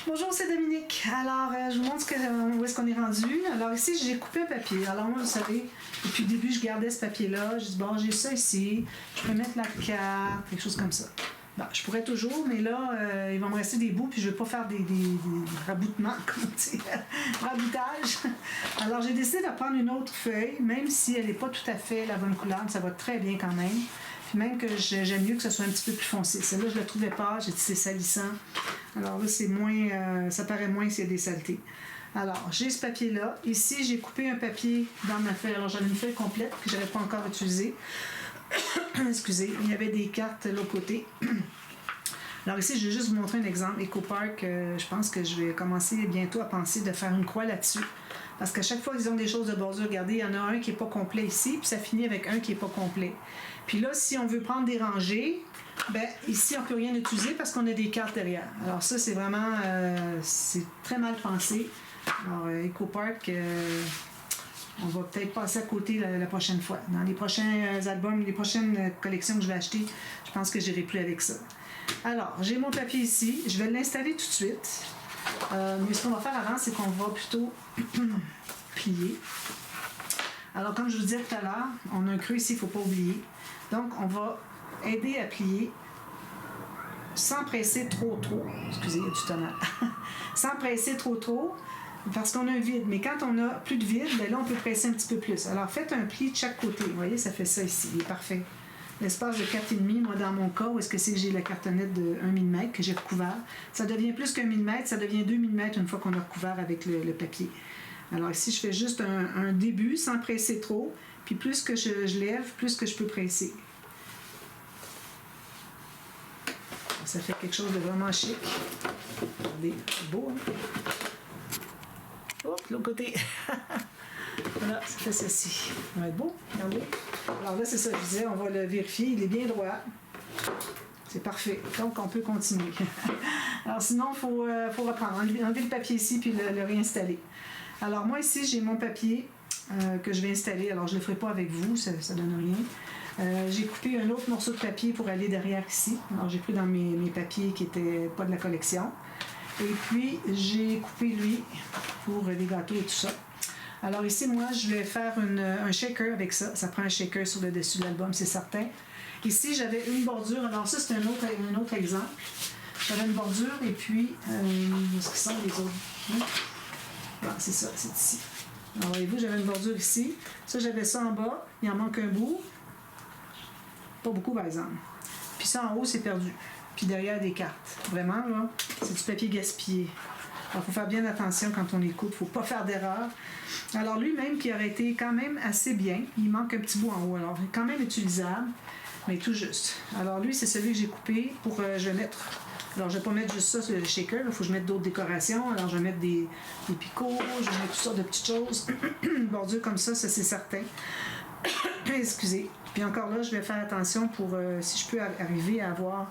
Bonjour, c'est Dominique. Alors, je vous montre où est-ce qu'on est rendu. Alors ici, j'ai coupé un papier. Alors moi, vous savez, depuis le début, je gardais ce papier-là. Je dis, bon, j'ai ça ici. Je peux mettre la carte, quelque chose comme ça. Bon, je pourrais toujours, mais là, il va me rester des bouts, puis je ne vais pas faire des raboutements, comme on dit, raboutage. Alors, j'ai décidé de prendre une autre feuille, même si elle n'est pas tout à fait la bonne couleur, ça va très bien quand même. Puis même que j'aime mieux que ce soit un petit peu plus foncé. Celle-là, je ne la trouvais pas, j'ai dit c'est salissant. Alors là, c'est moins, ça paraît moins s'il y a des saletés. Alors, j'ai ce papier-là. Ici, j'ai coupé un papier dans ma feuille. Alors, j'avais une feuille complète que je n'avais pas encore utilisée. Excusez, il y avait des cartes de l'autre côté. Alors ici, je vais juste vous montrer un exemple. EcoPark, je pense que je vais commencer bientôt à penser de faire une croix là-dessus. Parce qu'à chaque fois qu'ils ont des choses de bordure, regardez, il y en a un qui n'est pas complet ici, puis ça finit avec un qui n'est pas complet. Puis là, si on veut prendre des rangées, ben ici, on ne peut rien utiliser parce qu'on a des cartes derrière. Alors ça, c'est vraiment, c'est très mal pensé. Alors, EcoPark, on va peut-être passer à côté la prochaine fois. Dans les prochains albums, les prochaines collections que je vais acheter, je pense que j'irai plus avec ça. Alors, j'ai mon papier ici. Je vais l'installer tout de suite. Mais ce qu'on va faire avant, c'est qu'on va plutôt plier. Alors, comme je vous disais tout à l'heure, on a un creux ici, il ne faut pas oublier. Donc, on va aider à plier sans presser trop. Excusez, il y a du tonnerre. Sans presser trop, parce qu'on a un vide. Mais quand on a plus de vide, ben là, on peut presser un petit peu plus. Alors, faites un pli de chaque côté. Vous voyez, ça fait ça ici. Il est parfait. L'espace de 4,5, moi, dans mon cas, où est-ce que c'est que j'ai la cartonnette de 1 mm que j'ai recouvert, ça devient plus qu'1 mm, ça devient 2 mm une fois qu'on a recouvert avec le papier. Alors ici, je fais juste un début sans presser trop, puis plus que je lève, plus que je peux presser. Ça fait quelque chose de vraiment chic. Regardez, c'est beau, hein? Hop, l'autre côté. Voilà, ça fait ceci. Ça va être beau, regardez. Alors là, c'est ça, je disais, on va le vérifier, il est bien droit. C'est parfait, donc on peut continuer. Alors sinon, il faut reprendre, enlever le papier ici puis le réinstaller. Alors moi ici, j'ai mon papier que je vais installer. Alors je ne le ferai pas avec vous, ça ne donne rien. J'ai coupé un autre morceau de papier pour aller derrière ici. Alors j'ai pris dans mes papiers qui n'étaient pas de la collection. Et puis j'ai coupé lui pour les gâteaux et tout ça. Alors ici, moi, je vais faire un shaker avec ça. Ça prend un shaker sur le dessus de l'album, c'est certain. Ici, j'avais une bordure. Alors ça, c'est un autre exemple. J'avais une bordure et puis, où est-ce qu'ils sont les autres? Ah, c'est ça, c'est ici. Alors voyez-vous, j'avais une bordure ici. Ça, j'avais ça en bas. Il en manque un bout. Pas beaucoup, par exemple. Puis ça, en haut, c'est perdu. Puis derrière, des cartes. Vraiment, là, c'est du papier gaspillé. Alors, il faut faire bien attention quand on écoute, il ne faut pas faire d'erreur. Alors, lui-même qui aurait été quand même assez bien, il manque un petit bout en haut, alors il est quand même utilisable, mais tout juste. Alors, lui, c'est celui que j'ai coupé pour, je vais mettre, alors je ne vais pas mettre juste ça sur le shaker, il faut que je mette d'autres décorations, alors je vais mettre des picots, je vais mettre toutes sortes de petites choses, une bordure comme ça c'est certain. Excusez. Puis encore là, je vais faire attention pour, si je peux arriver à avoir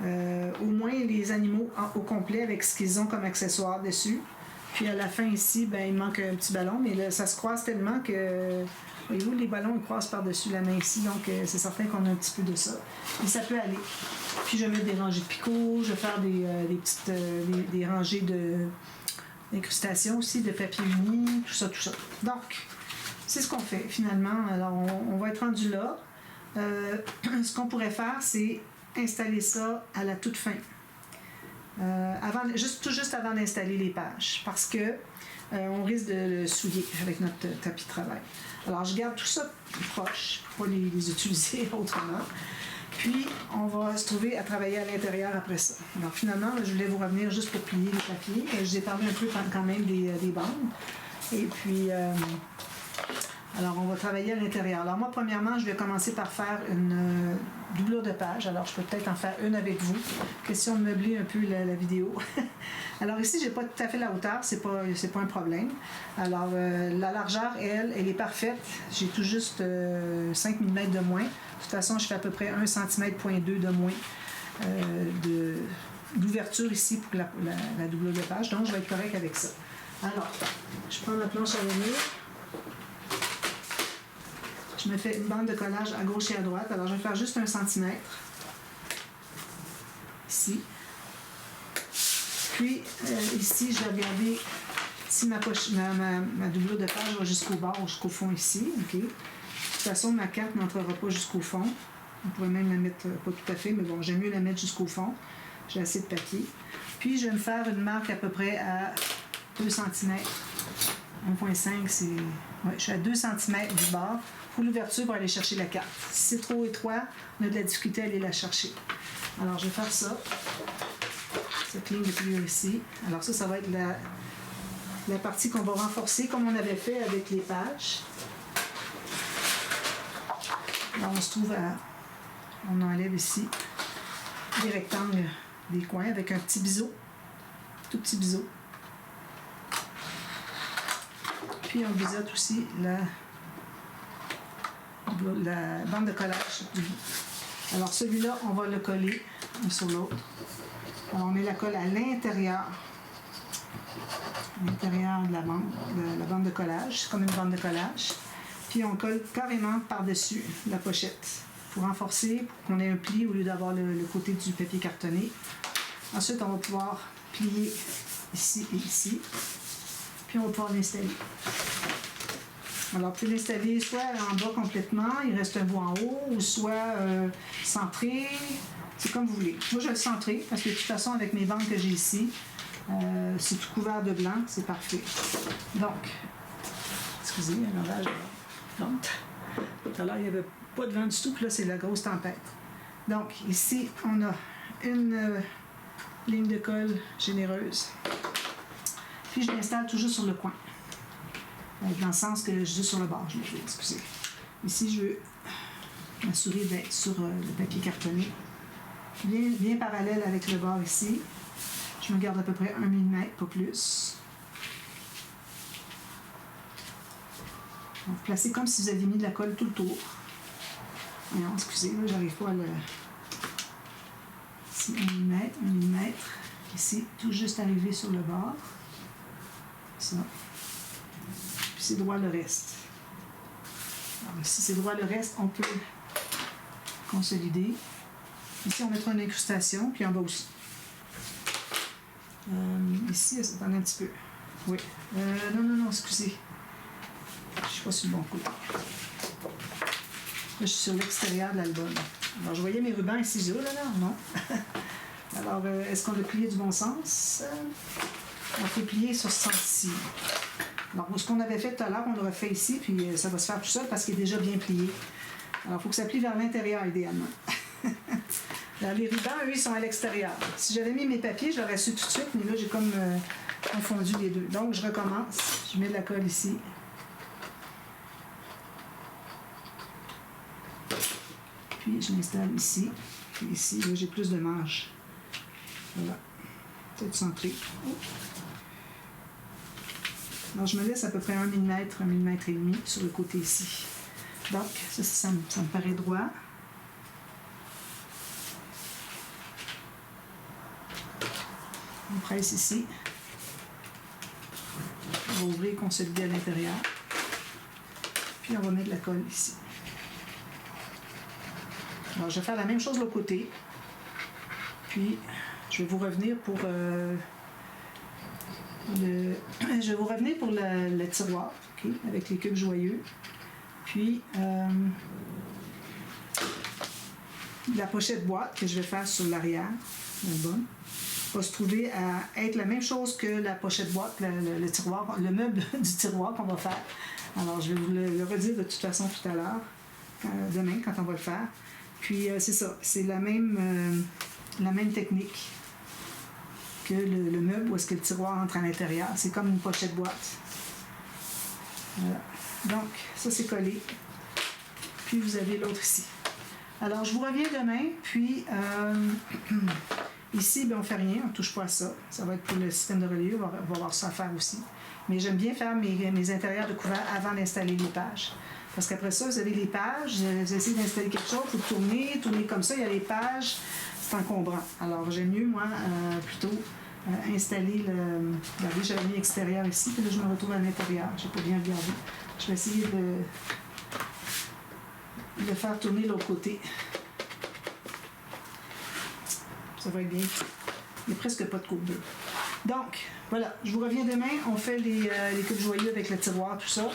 au moins les animaux au complet avec ce qu'ils ont comme accessoire dessus. Puis à la fin ici, ben, il manque un petit ballon, mais là, ça se croise tellement que, voyez-vous, les ballons ils croisent par-dessus la main ici, donc c'est certain qu'on a un petit peu de ça. Et ça peut aller. Puis je vais mettre des rangées de picots, je vais faire des petites des rangées d'incrustations aussi, de papier uni, tout ça. Donc, c'est ce qu'on fait finalement. Alors on va être rendu là. Ce qu'on pourrait faire, c'est installer ça à la toute fin. Tout juste avant d'installer les pages, parce que on risque de le souiller avec notre tapis de travail. Alors, je garde tout ça proche pour pas les utiliser autrement. Puis, on va se trouver à travailler à l'intérieur après ça. Alors, finalement, je voulais vous revenir juste pour plier les papiers. Je vous ai parlé un peu quand même des bandes. Et puis, alors, on va travailler à l'intérieur. Alors, moi, premièrement, je vais commencer par faire une doublure de page. Alors, je peux peut-être en faire une avec vous. Question de meubler un peu la vidéo. Alors, ici, je n'ai pas tout à fait la hauteur. C'est pas un problème. Alors, la largeur, elle est parfaite. J'ai tout juste 5 mm de moins. De toute façon, je fais à peu près 1,2 cm de moins d'ouverture ici pour la doublure de page. Donc, je vais être correct avec ça. Alors, je prends ma planche à venir. Je me fais une bande de collage à gauche et à droite. Alors, je vais faire juste 1 cm. Ici. Puis, ici, je vais regarder si ma doublure de page va jusqu'au bord ou jusqu'au fond ici. Okay. De toute façon, ma carte n'entrera pas jusqu'au fond. On pourrait même la mettre, pas tout à fait, mais bon, j'aime mieux la mettre jusqu'au fond. J'ai assez de papier. Puis, je vais me faire une marque à peu près à 2 cm. 1,5 c'est... Ouais, je suis à 2 cm du bord pour l'ouverture pour aller chercher la carte. Si c'est trop étroit, on a de la difficulté à aller la chercher. Alors, je vais faire ça. Cette ligne de pliure ici. Alors ça va être la partie qu'on va renforcer comme on avait fait avec les pages. Là, on se trouve à... On enlève ici des rectangles des coins avec un petit biseau. Tout petit biseau. Puis on biseaute aussi la bande de collage du bout. Alors celui-là, on va le coller un sur l'autre. Alors on met la colle à l'intérieur de la bande de collage, comme une bande de collage. Puis on colle carrément par-dessus la pochette pour renforcer, pour qu'on ait un pli au lieu d'avoir le côté du papier cartonné. Ensuite, on va pouvoir plier ici et ici. Puis on va pouvoir l'installer. Alors, vous pouvez l'installer soit en bas complètement, il reste un bout en haut, ou soit centré. C'est comme vous voulez. Moi, je vais le centrer parce que de toute façon, avec mes bandes que j'ai ici, c'est tout couvert de blanc, c'est parfait. Donc, excusez, il y a un orage. Donc, tout à l'heure, il n'y avait pas de vent du tout, puis là, c'est la grosse tempête. Donc, ici, on a une ligne de colle généreuse. Puis, je l'installe toujours sur le coin. Dans le sens que je dis sur le bord, je me dis, excusez. Ici, je veux m'assurer d'être sur le papier cartonné. Bien parallèle avec le bord ici. Je me garde à peu près 1 mm, pas plus. Donc, placez comme si vous aviez mis de la colle tout le tour. Non, excusez, là, j'arrive pas à le... Ici, 1 mm. Ici, tout juste arrivé sur le bord. Ça. Puis c'est droit le reste. Alors, si c'est droit le reste, on peut consolider. Ici, on mettra une incrustation, puis en bas aussi. Ici, ça attend un petit peu. Oui. Non, excusez. Je ne suis pas sur le bon côté. Là, je suis sur l'extérieur de l'album. Alors, je voyais mes rubans ici, je dis, oh là là, non. Alors, est-ce qu'on l'a plié du bon sens? On peut plier sur ce sens-ci. Alors, ce qu'on avait fait tout à l'heure, on l'aurait fait ici, puis ça va se faire tout seul parce qu'il est déjà bien plié. Alors, il faut que ça plie vers l'intérieur, idéalement. Alors, les rubans, eux, ils sont à l'extérieur. Si j'avais mis mes papiers, je l'aurais su tout de suite, mais là, j'ai comme confondu les deux. Donc, je recommence. Je mets de la colle ici. Puis, je l'installe ici. Puis ici, là, j'ai plus de marge. Voilà. Peut-être centré. Alors, je me laisse à peu près 1 mm, 1 mm et demi sur le côté ici. Donc, ça me paraît droit. On presse ici. On va ouvrir et consolider à l'intérieur. Puis, on va mettre de la colle ici. Alors, je vais faire la même chose de l'autre côté. Puis, je vais vous revenir pour le tiroir, okay, avec les cubes joyeux. Puis, la pochette boîte que je vais faire sur l'arrière, l'album, va se trouver à être la même chose que la pochette boîte, le tiroir, le meuble du tiroir qu'on va faire. Alors, je vais vous le redire de toute façon tout à l'heure, demain, quand on va le faire. Puis, c'est ça, c'est la même technique que le meuble où est-ce que le tiroir entre à l'intérieur. C'est comme une pochette boîte. Voilà. Donc, ça, c'est collé. Puis, vous avez l'autre ici. Alors, je vous reviens demain. Puis, ici, ben, on ne fait rien. On ne touche pas à ça. Ça va être pour le système de reliure. On va avoir ça à faire aussi. Mais j'aime bien faire mes intérieurs de couvert avant d'installer les pages. Parce qu'après ça, vous avez les pages. Vous essayez d'installer quelque chose. Il faut tourner comme ça. Il y a les pages. C'est encombrant. Alors, j'aime mieux, moi, plutôt installer regardez, j'avais mis extérieur ici, puis là, je me retrouve à l'intérieur. Je n'ai pas bien regardé. Je vais essayer de faire tourner l'autre côté. Ça va être bien. Il n'y a presque pas de courbure. Donc, voilà, je vous reviens demain. On fait les cubes joyeux avec le tiroir, tout ça.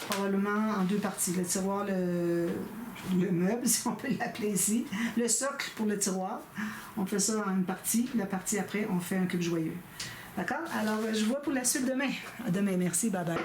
Probablement en 2 parties. Le tiroir, le meuble, si on peut l'appeler ici. Le socle pour le tiroir. On fait ça en une partie. La partie après, on fait un cube joyeux. D'accord? Alors, je vous vois pour la suite demain. À demain, merci. Bye bye.